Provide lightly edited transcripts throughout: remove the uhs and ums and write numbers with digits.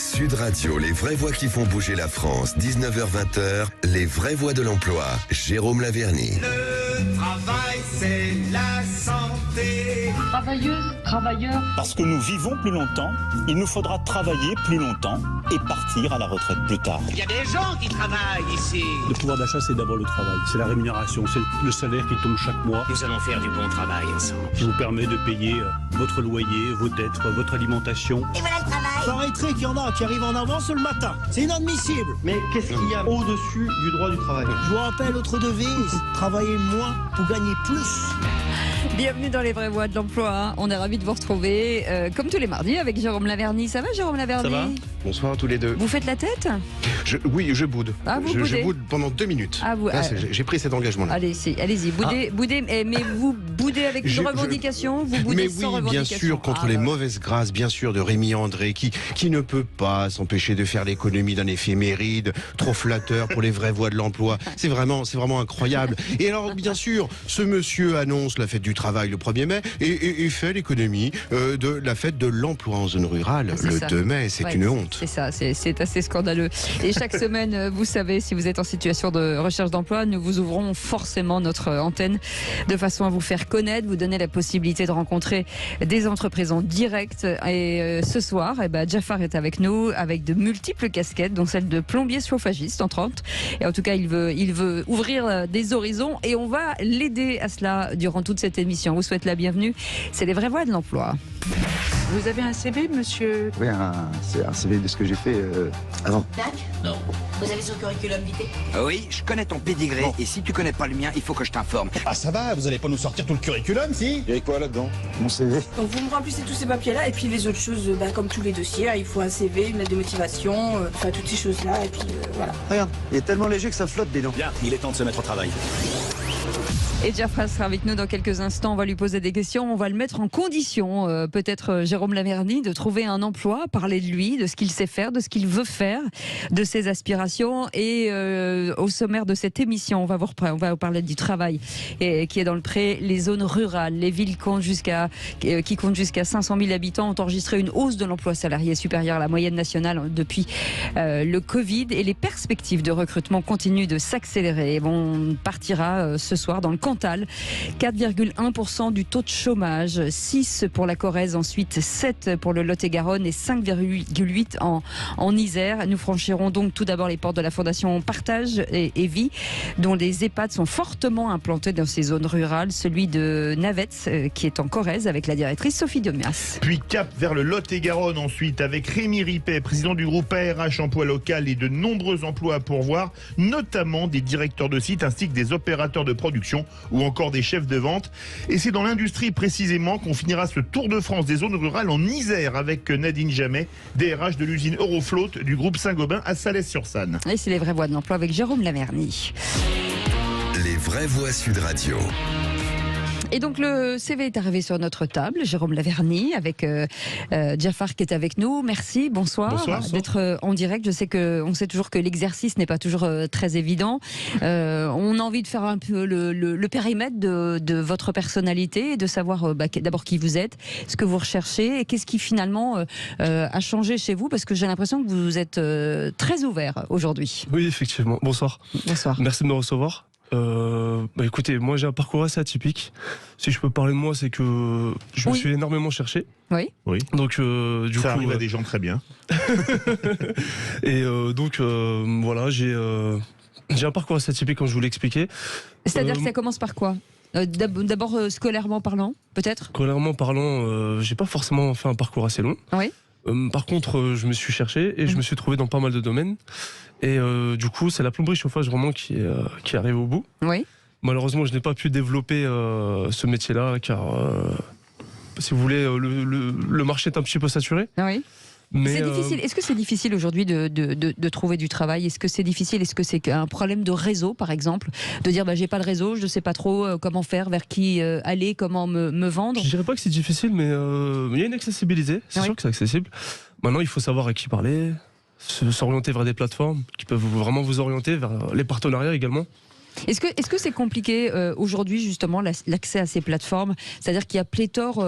Sud Radio, les vraies voix qui font bouger la France, 19h-20h, les vraies voix de l'emploi. Jérôme Laverny. Le travail, c'est la santé. Travailleuses, travailleurs. Parce que nous vivons plus longtemps, il nous faudra travailler plus longtemps et partir à la retraite plus tard. Il y a des gens qui travaillent ici. Le pouvoir d'achat, c'est d'abord le travail, c'est la rémunération, c'est le salaire qui tombe chaque mois. Nous allons faire du bon travail ensemble. Qui vous permet de payer votre loyer, vos dettes, votre alimentation. Et voilà le travail. J'arrêterai qu'il y en a qui arrivent en avance le matin. C'est inadmissible. Mais qu'est-ce qu'il y a au-dessus du droit du travail? Je vous rappelle notre devise, travailler moins pour gagner plus. Bienvenue dans les vraies voix de l'emploi. On est ravis de vous retrouver comme tous les mardis avec Jérôme Laverny. Ça va Jérôme Laverny? Ça va? Bonsoir à tous les deux. Vous faites la tête? Oui, je boude. Ah, vous je boudez boude pendant 2 minutes. Ah, J'ai pris cet engagement-là. Allez-y, boudez, mais vous boudez avec une revendication, vous boudez Mais sans oui, revendication. bien sûr, contre les mauvaises grâces, bien sûr, de Rémi André, qui ne peut pas s'empêcher de faire l'économie d'un éphéméride trop flatteur pour les vraies voix de l'emploi. C'est vraiment incroyable. Et alors, bien sûr, ce monsieur annonce la fête du travail le 1er mai et fait l'économie de la fête de l'emploi en zone rurale le 2 mai. C'est une honte. C'est ça, c'est assez scandaleux. Et chaque semaine, vous savez, si vous êtes en situation de recherche d'emploi, nous vous ouvrons forcément notre antenne de façon à vous faire connaître, vous donner la possibilité de rencontrer des entreprises en direct. Et ce soir, Jafar est avec nous avec de multiples casquettes, dont celle de plombier chauffagiste entre autres. Et en tout cas, il veut ouvrir des horizons et on va l'aider à cela durant toute cette émission. On vous souhaite la bienvenue. C'est les vraies voix de l'emploi. Vous avez un CV, monsieur? Oui, c'est un CV de ce que j'ai fait avant. Tac. Non. Vous avez son curriculum vitae? Oui, je connais ton pédigré et si tu connais pas le mien, il faut que je t'informe. Ah ça va, vous allez pas nous sortir tout le curriculum, si? Il y a quoi là-dedans? Mon CV. Donc vous me remplissez tous ces papiers-là et puis les autres choses, comme tous les dossiers, il faut un CV, une lettre de motivation, toutes ces choses-là et puis voilà. Regarde, il est tellement léger que ça flotte des dents. Bien, il est temps de se mettre au travail. Et Jafar sera avec nous dans quelques instants. On va lui poser des questions. On va le mettre en condition, peut-être Jérôme Laverny, de trouver un emploi, parler de lui, de ce qu'il sait faire, de ce qu'il veut faire, de ses aspirations. Et au sommaire de cette émission, on va vous parler du travail qui est dans le pré. Les zones rurales, les villes qui comptent jusqu'à 500 000 habitants ont enregistré une hausse de l'emploi salarié supérieure à la moyenne nationale depuis le Covid. Et les perspectives de recrutement continuent de s'accélérer. On partira ce soir dans le Cantal, 4,1% du taux de chômage, 6 pour la Corrèze, ensuite 7 pour le Lot-et-Garonne et 5,8 en Isère. Nous franchirons donc tout d'abord les portes de la Fondation Partage et Vie, dont les EHPAD sont fortement implantés dans ces zones rurales, celui de Navetz qui est en Corrèze avec la directrice Sophie Domias. Puis cap vers le Lot-et-Garonne ensuite avec Rémi Ripet, président du groupe ARH Emploi Local et de nombreux emplois à pourvoir, notamment des directeurs de site ainsi que des opérateurs de production ou encore des chefs de vente. Et c'est dans l'industrie précisément qu'on finira ce tour de France des zones rurales en Isère avec Nadine Jamet, DRH de l'usine Eurofloat du groupe Saint-Gobain à Salès-sur-Sanne. Et c'est les vraies voix de l'emploi avec Jérôme Laverny. Les vraies voix Sud Radio. Et donc le CV est arrivé sur notre table, Jérôme Laverny avec Jafar qui est avec nous. Merci, bonsoir. D'être en direct. Je sais on sait toujours que l'exercice n'est pas toujours très évident. On a envie de faire un peu le périmètre de votre personnalité et de savoir d'abord qui vous êtes, ce que vous recherchez et qu'est-ce qui finalement a changé chez vous, parce que j'ai l'impression que vous êtes très ouvert aujourd'hui. Oui, effectivement. Bonsoir. Bonsoir. Merci de me recevoir. Écoutez, moi j'ai un parcours assez atypique. Si je peux parler de moi, c'est que je me suis énormément cherché. Oui. Donc du coup, arrive à des gens très bien. Et voilà, j'ai un parcours assez atypique, comme je vous l'expliquais. C'est-à-dire que ça commence par quoi? D'abord scolairement parlant, peut-être? Scolairement parlant, j'ai pas forcément fait un parcours assez long. Oui. Par contre, je me suis cherché et je me suis trouvé dans pas mal de domaines. Et du coup, c'est la plomberie chauffage vraiment qui arrive au bout. Oui. Malheureusement, je n'ai pas pu développer ce métier-là car, si vous voulez, le marché est un petit peu saturé. Oui. Mais c'est difficile. Est-ce que c'est difficile aujourd'hui de trouver du travail? Est-ce que c'est difficile? Est-ce que c'est un problème de réseau, par exemple, de dire j'ai pas de réseau, je ne sais pas trop comment faire, vers qui aller, comment me vendre? Je dirais pas que c'est difficile, mais il y a une accessibilité. C'est sûr que c'est accessible. Maintenant, il faut savoir à qui parler, s'orienter vers des plateformes qui peuvent vraiment vous orienter vers les partenariats également. Est-ce que c'est compliqué aujourd'hui justement l'accès à ces plateformes? C'est-à-dire qu'il y a pléthore,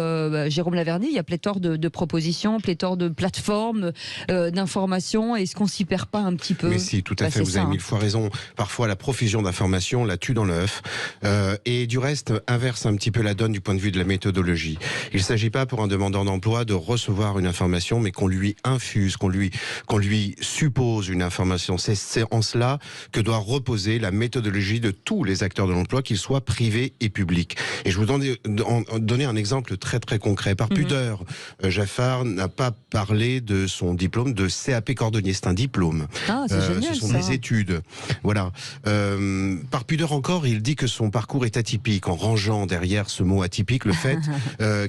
Jérôme Laverny, il y a pléthore de propositions, pléthore de plateformes, d'informations. Est-ce qu'on s'y perd pas un petit peu? Mais si, tout à fait, vous avez mille fois raison. Parfois, la profusion d'informations la tue dans l'œuf. Et du reste, inverse un petit peu la donne du point de vue de la méthodologie. Il ne s'agit pas pour un demandeur d'emploi de recevoir une information, mais qu'on lui infuse, qu'on lui suppose une information. C'est en cela que doit reposer la méthodologie de tous les acteurs de l'emploi, qu'ils soient privés et publics. Et je vous donner un exemple très très concret. Par pudeur, Jaffar n'a pas parlé de son diplôme de CAP cordonnier. C'est un diplôme. Ah, c'est génial, ce sont ça. des études. Voilà. Par pudeur encore, il dit que son parcours est atypique, en rangeant derrière ce mot atypique le fait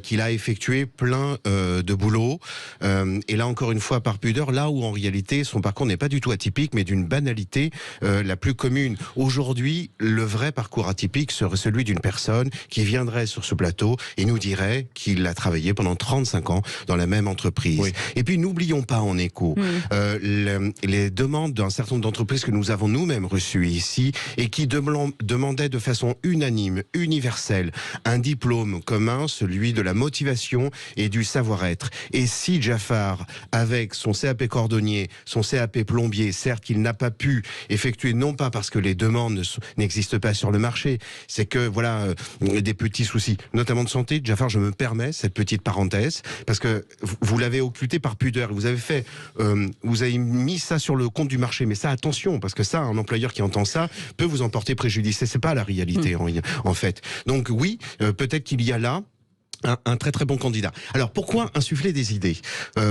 qu'il a effectué plein de boulot. Et là encore une fois, par pudeur, là où en réalité son parcours n'est pas du tout atypique, mais d'une banalité la plus commune. Aujourd'hui, le vrai parcours atypique serait celui d'une personne qui viendrait sur ce plateau et nous dirait qu'il a travaillé pendant 35 ans dans la même entreprise. Oui. Et puis n'oublions pas en écho les demandes d'un certain nombre d'entreprises que nous avons nous-mêmes reçues ici et qui demandaient de façon unanime, universelle, un diplôme commun, celui de la motivation et du savoir-être. Et si Jaffar, avec son CAP cordonnier, son CAP plombier, certes qu'il n'a pas pu effectuer, non pas parce que les demandes n'existent pas sur le marché, c'est que voilà des petits soucis, notamment de santé. Jaffar, je me permets cette petite parenthèse parce que vous l'avez occulté par pudeur. Vous avez mis ça sur le compte du marché, mais ça, attention, parce que ça, un employeur qui entend ça peut vous en porter préjudice. Et c'est pas la réalité en fait. Donc oui, peut-être qu'il y a là un très très bon candidat. Alors pourquoi insuffler des idées?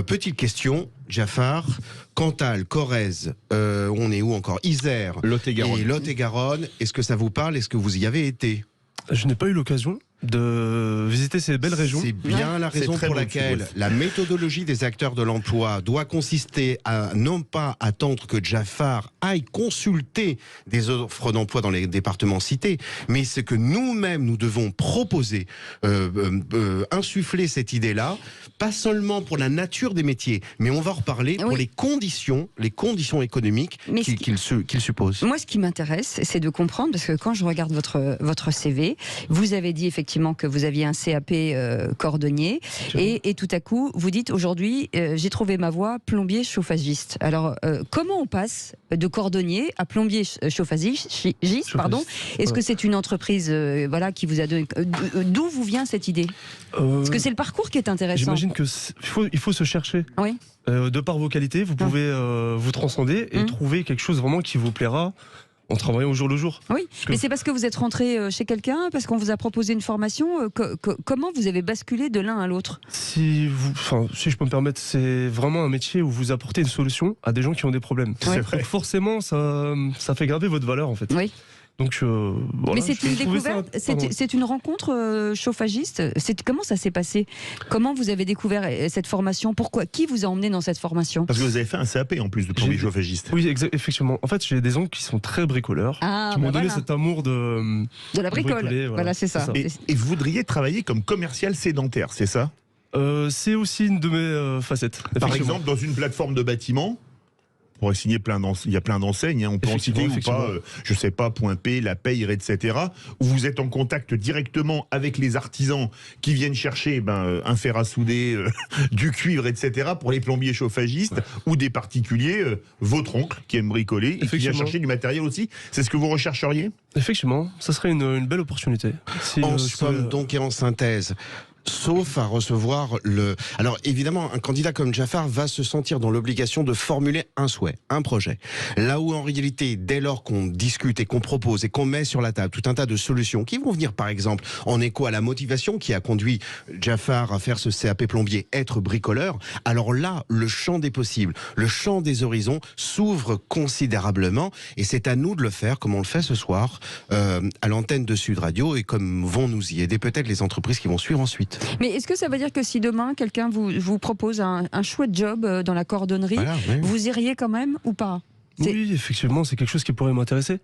Petite question, Jaffar, Cantal, Corrèze, on est où encore? Isère, Lot-et-Garonne. Et Lot-et-Garonne, est-ce que ça vous parle? Est-ce que vous y avez été? Je n'ai pas eu l'occasion de visiter ces belles régions. C'est bien la raison pour laquelle la méthodologie des acteurs de l'emploi doit consister à non pas attendre que Jaffar aille consulter des offres d'emploi dans les départements cités, mais c'est que nous-mêmes nous devons proposer, insuffler cette idée-là, pas seulement pour la nature des métiers, mais on va en reparler pour les conditions économiques qu'il suppose. Moi, ce qui m'intéresse, c'est de comprendre, parce que quand je regarde votre CV, vous avez dit effectivement que vous aviez un CAP cordonnier et tout à coup vous dites aujourd'hui j'ai trouvé ma voie plombier chauffagiste. Alors comment on passe de cordonnier à plombier chauffagiste, pardon? Est-ce que c'est une entreprise qui vous a donné, d'où vous vient cette idée? Parce que c'est le parcours qui est intéressant. J'imagine que il faut se chercher. Oui. De par vos qualités, vous pouvez vous transcender et trouver quelque chose vraiment qui vous plaira en travaillant au jour le jour. Oui, mais c'est parce que vous êtes rentré chez quelqu'un, parce qu'on vous a proposé une formation. Comment vous avez basculé de l'un à l'autre? Si je peux me permettre, c'est vraiment un métier où vous apportez une solution à des gens qui ont des problèmes. C'est vrai. Donc forcément, ça fait graver votre valeur en fait. Oui. Donc, voilà, mais c'est une découverte, c'est une rencontre chauffagiste. Comment ça s'est passé? Comment vous avez découvert cette formation? Pourquoi? Qui vous a emmené dans cette formation? Parce que vous avez fait un CAP en plus de plombier chauffagiste. Oui, effectivement. En fait, j'ai des oncles qui sont très bricoleurs, qui m'ont donné cet amour de la bricole. Voilà, c'est ça. Et vous voudriez travailler comme commercial sédentaire, c'est ça? C'est aussi une de mes facettes. Par exemple, dans une plateforme de bâtiment, on pourrait signer il y a plein d'enseignes, on peut en citer ou pas, je sais pas, Point P, La Peyre, etc., où vous êtes en contact directement avec les artisans qui viennent chercher un fer à souder, du cuivre, etc., pour les plombiers chauffagistes, ou des particuliers, votre oncle qui aime bricoler, et qui vient chercher du matériel aussi. C'est ce que vous rechercheriez? Effectivement, ça serait une belle opportunité. En somme, donc, et en synthèse, sauf à recevoir Alors évidemment, un candidat comme Jaffar va se sentir dans l'obligation de formuler un souhait, un projet. Là où en réalité, dès lors qu'on discute et qu'on propose et qu'on met sur la table tout un tas de solutions qui vont venir par exemple en écho à la motivation qui a conduit Jaffar à faire ce CAP plombier, être bricoleur, alors là, le champ des possibles, le champ des horizons s'ouvre considérablement et c'est à nous de le faire comme on le fait ce soir à l'antenne de Sud Radio et comme vont nous y aider peut-être les entreprises qui vont suivre ensuite. Mais est-ce que ça veut dire que si demain quelqu'un vous propose un chouette job dans la cordonnerie, vous iriez quand même ou pas? Oui, effectivement, c'est quelque chose qui pourrait m'intéresser.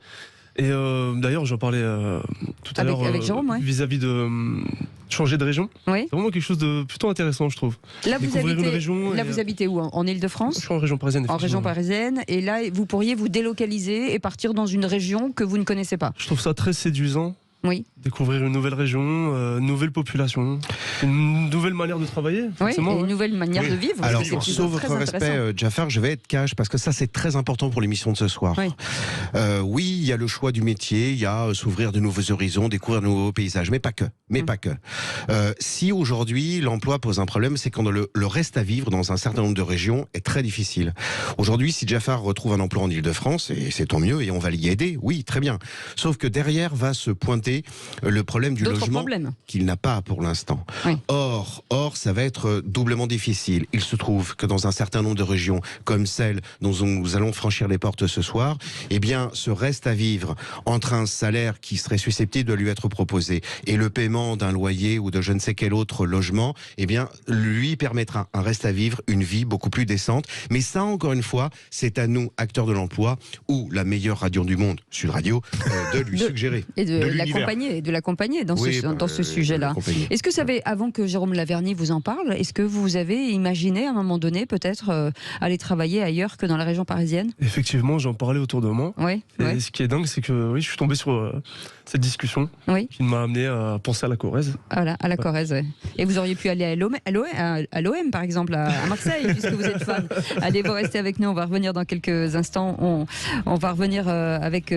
Et d'ailleurs, j'en parlais tout à l'heure avec Jérôme, ouais. vis-à-vis de changer de région. Oui. C'est vraiment quelque chose de plutôt intéressant, je trouve. Là, vous habitez où? En Île-de-France? Je suis en région parisienne. En région parisienne. Et là, vous pourriez vous délocaliser et partir dans une région que vous ne connaissez pas. Je trouve ça très séduisant. Oui. Découvrir une nouvelle région, une nouvelle population, une nouvelle manière de travailler. Oui, et une nouvelle manière de vivre. Alors, sauf votre respect, Jafar, je vais être cash parce que ça, c'est très important pour l'émission de ce soir. Oui. Oui, il y a le choix du métier, il y a s'ouvrir de nouveaux horizons, découvrir de nouveaux paysages, mais pas que. Si aujourd'hui, l'emploi pose un problème, c'est quand le reste à vivre dans un certain nombre de régions est très difficile. Aujourd'hui, si Jafar retrouve un emploi en Île-de-France, et c'est tant mieux, et on va l'y aider, oui, très bien. Sauf que derrière va se pointer le problème du logement qu'il n'a pas pour l'instant. Oui. Or, ça va être doublement difficile. Il se trouve que dans un certain nombre de régions, comme celle dont nous allons franchir les portes ce soir, eh bien, ce reste à vivre entre un salaire qui serait susceptible de lui être proposé et le paiement d'un loyer ou de je ne sais quel autre logement, eh bien, lui permettra un reste à vivre, une vie beaucoup plus décente. Mais ça, encore une fois, c'est à nous, acteurs de l'emploi, ou la meilleure radio du monde, Sud Radio, de lui suggérer. Et de l'accompagner dans ce sujet-là. Est-ce que vous savez, avant que Jérôme Laverny vous en parle, est-ce que vous avez imaginé à un moment donné peut-être aller travailler ailleurs que dans la région parisienne? Effectivement, j'en parlais autour de moi. Oui. Et ce qui est dingue, c'est que je suis tombé sur cette discussion qui m'a amené à penser à la Corrèze. Voilà, à la Corrèze, oui. Et vous auriez pu aller à l'OM, par exemple, à Marseille, puisque vous êtes fan. Allez, vous restez avec nous, on va revenir dans quelques instants. On va revenir avec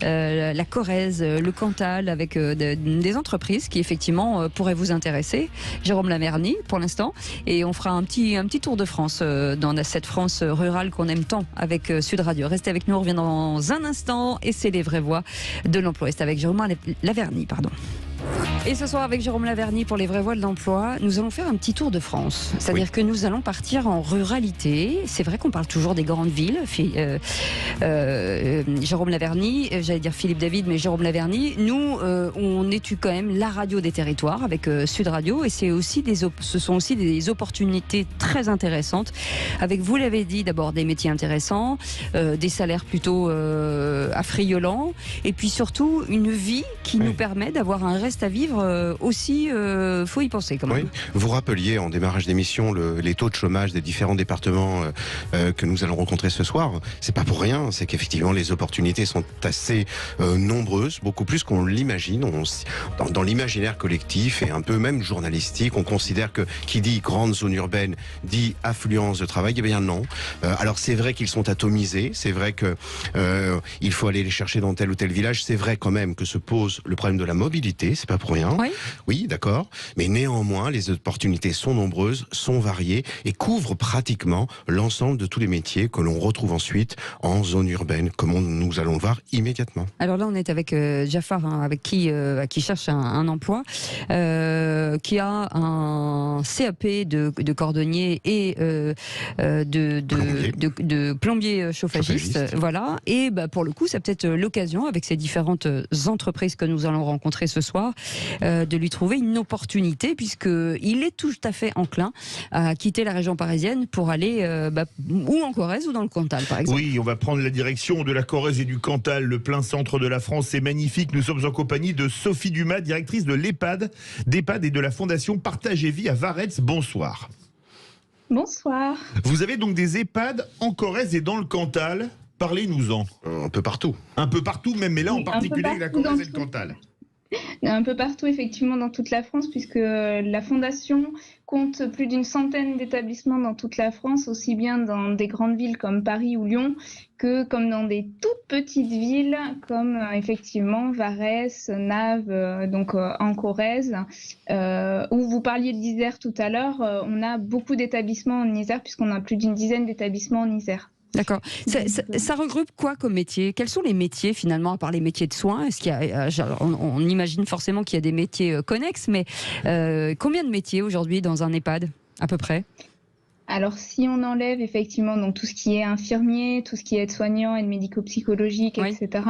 la Corrèze, le Cantal, avec des entreprises qui effectivement pourraient vous intéresser. Jérôme Laverny pour l'instant, et on fera un petit tour de France dans cette France rurale qu'on aime tant avec Sud Radio. Restez avec nous, on revient dans un instant et c'est les vraies voix de l'emploi. C'est avec Jérôme Laverny, pardon. Et ce soir, avec Jérôme Laverny pour les vraies voix de l'emploi, nous allons faire un petit tour de France. C'est-à-dire que nous allons partir en ruralité. C'est vrai qu'on parle toujours des grandes villes. Jérôme Laverny, j'allais dire Philippe David, mais Jérôme Laverny, nous, on étudie quand même la radio des territoires avec Sud Radio. Et ce sont aussi des opportunités très intéressantes. Avec, vous l'avez dit, d'abord des métiers intéressants, des salaires plutôt affriolants. Et puis surtout, une vie qui nous permet d'avoir un reste à vivre aussi, faut y penser quand même. Oui. Vous rappeliez en démarrage d'émission les taux de chômage des différents départements que nous allons rencontrer ce soir. C'est pas pour rien, c'est qu'effectivement les opportunités sont assez nombreuses, beaucoup plus qu'on l'imagine. Dans l'imaginaire collectif et un peu même journalistique, on considère que qui dit grande zone urbaine dit affluence de travail. Eh bien non. Alors c'est vrai qu'ils sont atomisés, c'est vrai que il faut aller les chercher dans tel ou tel village. C'est vrai quand même que se pose le problème de la mobilité. C'est pas pour rien. Oui, d'accord. Mais néanmoins, les opportunités sont nombreuses, sont variées et couvrent pratiquement l'ensemble de tous les métiers que l'on retrouve ensuite en zone urbaine, comme nous allons le voir immédiatement. Alors là, on est avec Jafar, avec qui cherche un emploi, qui a un CAP de cordonnier et de plombier chauffagiste. Voilà. Et pour le coup, c'est peut-être l'occasion, avec ces différentes entreprises que nous allons rencontrer ce soir, de lui trouver une opportunité, puisqu'il est tout à fait enclin à quitter la région parisienne pour aller ou en Corrèze ou dans le Cantal, par exemple. Oui, on va prendre la direction de la Corrèze et du Cantal, le plein centre de la France. C'est magnifique. Nous sommes en compagnie de Sophie Dumas, directrice de l'EHPAD et de la Fondation Partage et Vie à Varetz. Bonsoir. Bonsoir. Vous avez donc des EHPAD en Corrèze et dans le Cantal. Parlez-nous-en. Un peu partout. Un peu partout même, mais là en particulier la Corrèze et le Cantal. Un peu partout, effectivement, dans toute la France, puisque la Fondation compte plus d'une centaine d'établissements dans toute la France, aussi bien dans des grandes villes comme Paris ou Lyon, que comme dans des toutes petites villes comme effectivement Varetz, Naves, donc en Corrèze, où vous parliez de l'Isère tout à l'heure. On a beaucoup d'établissements en Isère, puisqu'on a plus d'une dizaine d'établissements en Isère. D'accord. Ça regroupe quoi comme métier? Quels sont les métiers finalement, à part les métiers de soins? Est-ce qu'il y a, on imagine forcément qu'il y a des métiers connexes, mais combien de métiers aujourd'hui dans un EHPAD à peu près? Alors, si on enlève effectivement donc tout ce qui est infirmier, tout ce qui est aide-soignant, aide médico-psychologique, etc.,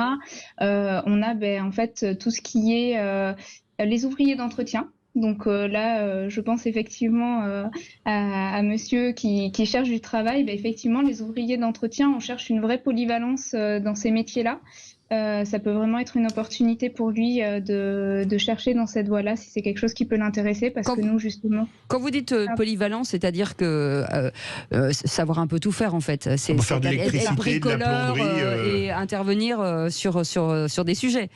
on a en fait tout ce qui est les ouvriers d'entretien. Donc là, je pense effectivement à monsieur qui cherche du travail. Effectivement, les ouvriers d'entretien, on cherche une vraie polyvalence dans ces métiers-là. ça peut vraiment être une opportunité pour lui de chercher dans cette voie-là si c'est quelque chose qui peut l'intéresser, parce que nous, justement... Quand vous dites polyvalent, c'est-à-dire que savoir un peu tout faire, en fait. C'est faire de l'électricité, être bricoleur, de la plomberie, et intervenir sur des sujets.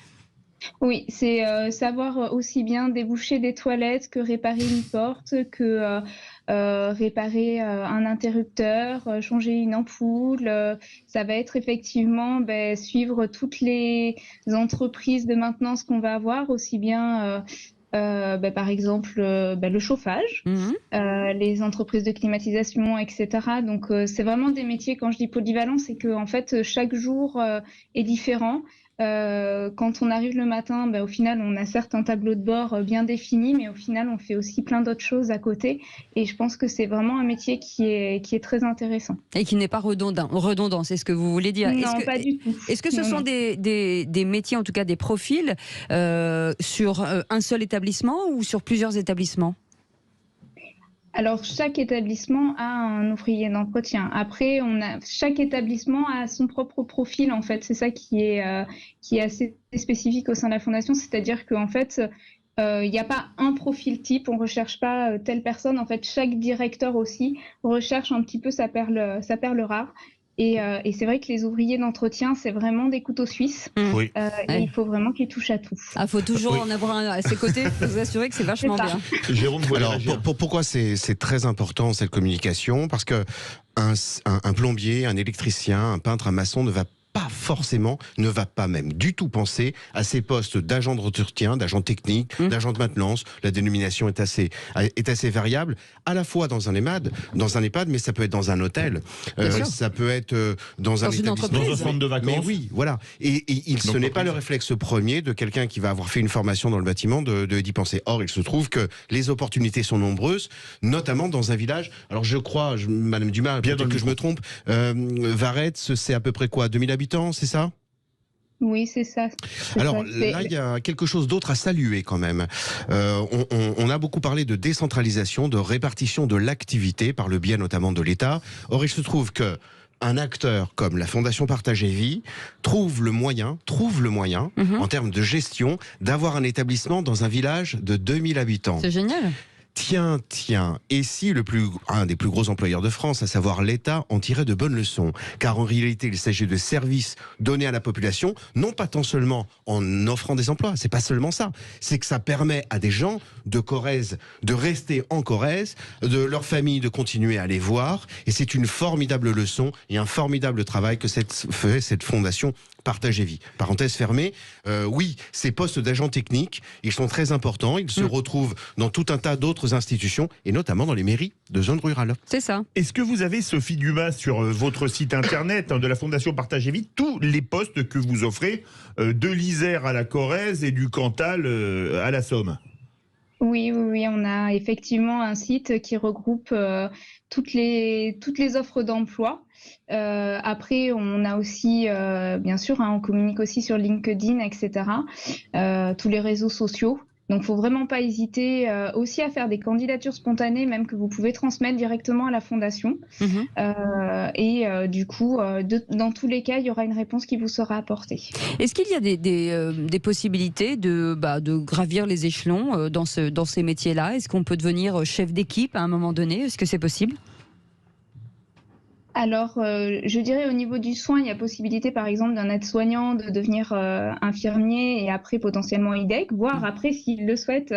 Oui, c'est savoir aussi bien déboucher des toilettes que réparer une porte, que réparer un interrupteur, changer une ampoule. Ça va être effectivement suivre toutes les entreprises de maintenance qu'on va avoir, aussi bien par exemple le chauffage, les entreprises de climatisation, etc. Donc c'est vraiment des métiers, quand je dis polyvalent, c'est que en fait chaque jour est différent. Quand on arrive le matin, au final, on a certes un tableau de bord bien défini, mais au final, on fait aussi plein d'autres choses à côté. Et je pense que c'est vraiment un métier qui est très intéressant. Et qui n'est pas redondant, c'est ce que vous voulez dire. Non, pas du tout. Est-ce que ce sont des métiers, en tout cas des profils, sur un seul établissement ou sur plusieurs établissements ? Alors, chaque établissement a un ouvrier d'entretien. Après, chaque établissement a son propre profil, en fait. C'est ça qui est assez spécifique au sein de la Fondation. C'est-à-dire qu'en fait, il n'y a pas un profil type. On ne recherche pas telle personne. En fait, chaque directeur aussi recherche un petit peu sa perle rare. Et c'est vrai que les ouvriers d'entretien, c'est vraiment des couteaux suisses. Oui. Et il faut vraiment qu'ils touchent à tout. Il faut toujours en avoir un à ses côtés pour vous assurer que c'est vachement bien. Jérôme, alors, pourquoi c'est très important cette communication? Parce que un plombier, un électricien, un peintre, un maçon ne va pas même du tout penser à ces postes d'agent de entretien, d'agent technique, d'agent de maintenance. La dénomination est assez variable, à la fois dans un EHPAD, mais ça peut être dans un hôtel, ça peut être dans un établissement, dans un centre de vacances. Mais oui, voilà. Et ce n'est pas le réflexe premier de quelqu'un qui va avoir fait une formation dans le bâtiment d'y penser. Or, il se trouve que les opportunités sont nombreuses, notamment dans un village. Alors, je crois, Madame Dumas, peut-être que je me trompe, Varetz, c'est à peu près quoi, 2000 habitants, c'est ça ? Oui, c'est ça. Alors là, il y a quelque chose d'autre à saluer quand même. On a beaucoup parlé de décentralisation, de répartition de l'activité par le biais notamment de l'État. Or, il se trouve que un acteur comme la Fondation Partage et Vie trouve le moyen, en termes de gestion, d'avoir un établissement dans un village de 2000 habitants. C'est génial. Tiens, et si un des plus gros employeurs de France, à savoir l'État, en tirait de bonnes leçons? Car en réalité, il s'agit de services donnés à la population, non pas tant seulement en offrant des emplois, c'est pas seulement ça, c'est que ça permet à des gens de Corrèze de rester en Corrèze, de leur famille de continuer à les voir, et c'est une formidable leçon et un formidable travail que fait cette fondation Partage et Vie. Parenthèse fermée, oui, ces postes d'agents techniques, ils sont très importants, ils se retrouvent dans tout un tas d'autres institutions, et notamment dans les mairies de zones rurales. C'est ça. Est-ce que vous avez, Sophie Dumas, sur votre site internet de la Fondation Partage et Vie, tous les postes que vous offrez, de l'Isère à la Corrèze et du Cantal à la Somme? Oui, on a effectivement un site qui regroupe toutes les offres d'emploi. Après, on a aussi, bien sûr, on communique aussi sur LinkedIn, etc., tous les réseaux sociaux. Donc, il ne faut vraiment pas hésiter aussi à faire des candidatures spontanées, même que vous pouvez transmettre directement à la Fondation. Du coup, dans tous les cas, il y aura une réponse qui vous sera apportée. Est-ce qu'il y a des possibilités de gravir les échelons dans ces métiers-là? Est-ce qu'on peut devenir chef d'équipe à un moment donné? Est-ce que c'est possible? Alors, je dirais au niveau du soin, il y a possibilité par exemple d'un aide-soignant de devenir infirmier et après potentiellement IDEC, voire après s'il le souhaite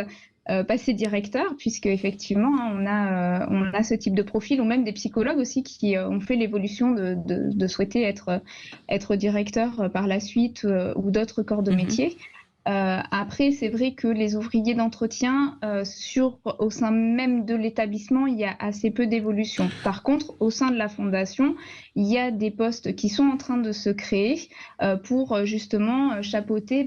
passer directeur, puisque effectivement on a ce type de profil, ou même des psychologues aussi qui ont fait l'évolution de souhaiter être directeur par la suite ou d'autres corps de métier. Après, c'est vrai que les ouvriers d'entretien, au sein même de l'établissement, il y a assez peu d'évolution. Par contre, au sein de la Fondation, il y a des postes qui sont en train de se créer pour justement chapeauter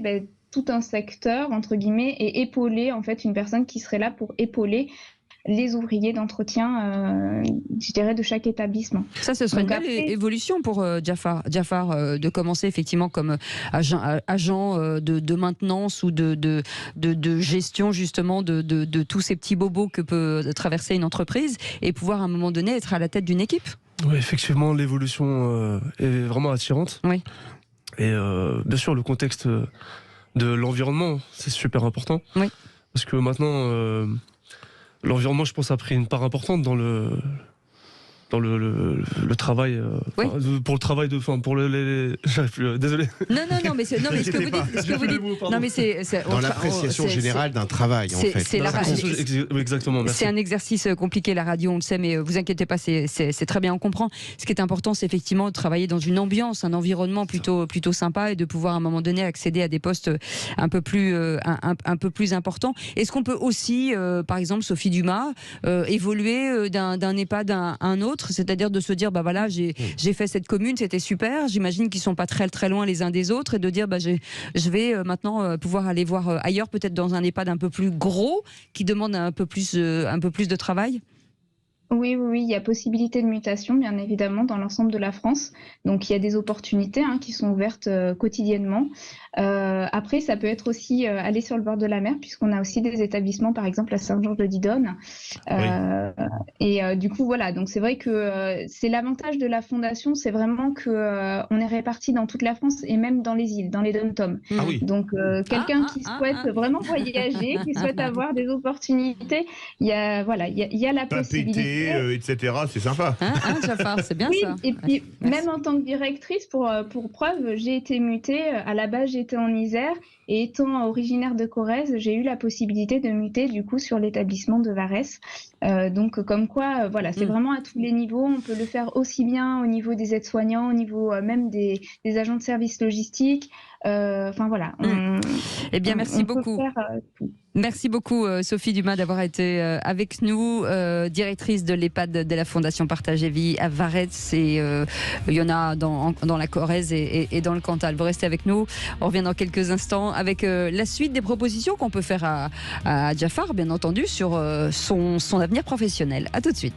tout un secteur, entre guillemets, et épauler en fait une personne qui serait là pour épauler les ouvriers d'entretien, je dirais, de chaque établissement. Ça, ce serait une belle évolution pour Jafar, de commencer effectivement comme agent de maintenance ou de gestion justement de tous ces petits bobos que peut traverser une entreprise et pouvoir à un moment donné être à la tête d'une équipe. Oui, effectivement, l'évolution est vraiment attirante. Oui. Et bien sûr, le contexte de l'environnement, c'est super important. Oui. Parce que maintenant, l'environnement, je pense, a pris une part importante dans le travail, pour le travail j'arrive plus, désolé. Non, mais ce que vous dites, non, mais c'est dans l'appréciation générale d'un travail, en fait. Exactement, merci. C'est un exercice compliqué, la radio, on le sait, mais vous inquiétez pas, c'est très bien, on comprend. Ce qui est important, c'est effectivement de travailler dans une ambiance, un environnement plutôt sympa, et de pouvoir à un moment donné accéder à des postes un peu plus importants. Est-ce qu'on peut aussi, par exemple, Sophie Dumas, évoluer d'un EHPAD à un autre? C'est-à-dire de se dire, bah voilà, j'ai fait cette commune, c'était super, j'imagine qu'ils sont pas très très loin les uns des autres, et de dire, bah je vais maintenant pouvoir aller voir ailleurs, peut-être dans un EHPAD un peu plus gros, qui demande un peu plus de travail. Oui, il y a possibilité de mutation, bien évidemment, dans l'ensemble de la France. Donc, il y a des opportunités qui sont ouvertes quotidiennement. Après, ça peut être aussi aller sur le bord de la mer, puisqu'on a aussi des établissements, par exemple, à Saint-Georges-de-Didonne. Et du coup, voilà. Donc, c'est vrai que c'est l'avantage de la fondation, c'est vraiment que on est répartis dans toute la France et même dans les îles, dans les dom-toms. Donc, quelqu'un qui souhaite vraiment voyager, qui souhaite avoir des opportunités, il y a la possibilité. Etc. C'est sympa. Jafar, c'est bien ça. Et puis, même en tant que directrice, pour preuve, j'ai été mutée. À la base, j'étais en Isère. Et étant originaire de Corrèze, j'ai eu la possibilité de muter du coup sur l'établissement de Varès. Donc comme quoi, voilà, c'est vraiment à tous les niveaux. On peut le faire aussi bien au niveau des aides-soignants, au niveau même des agents de services logistiques. Enfin voilà. Eh bien, merci beaucoup. Merci beaucoup Sophie Dumas d'avoir été avec nous, directrice de l'EHPAD de la Fondation Partage et Vie à Varès. Et il y en a dans la Corrèze et dans le Cantal. Vous restez avec nous. On revient dans quelques instants avec la suite des propositions qu'on peut faire à Jafar, bien entendu, sur son avenir professionnel. À tout de suite.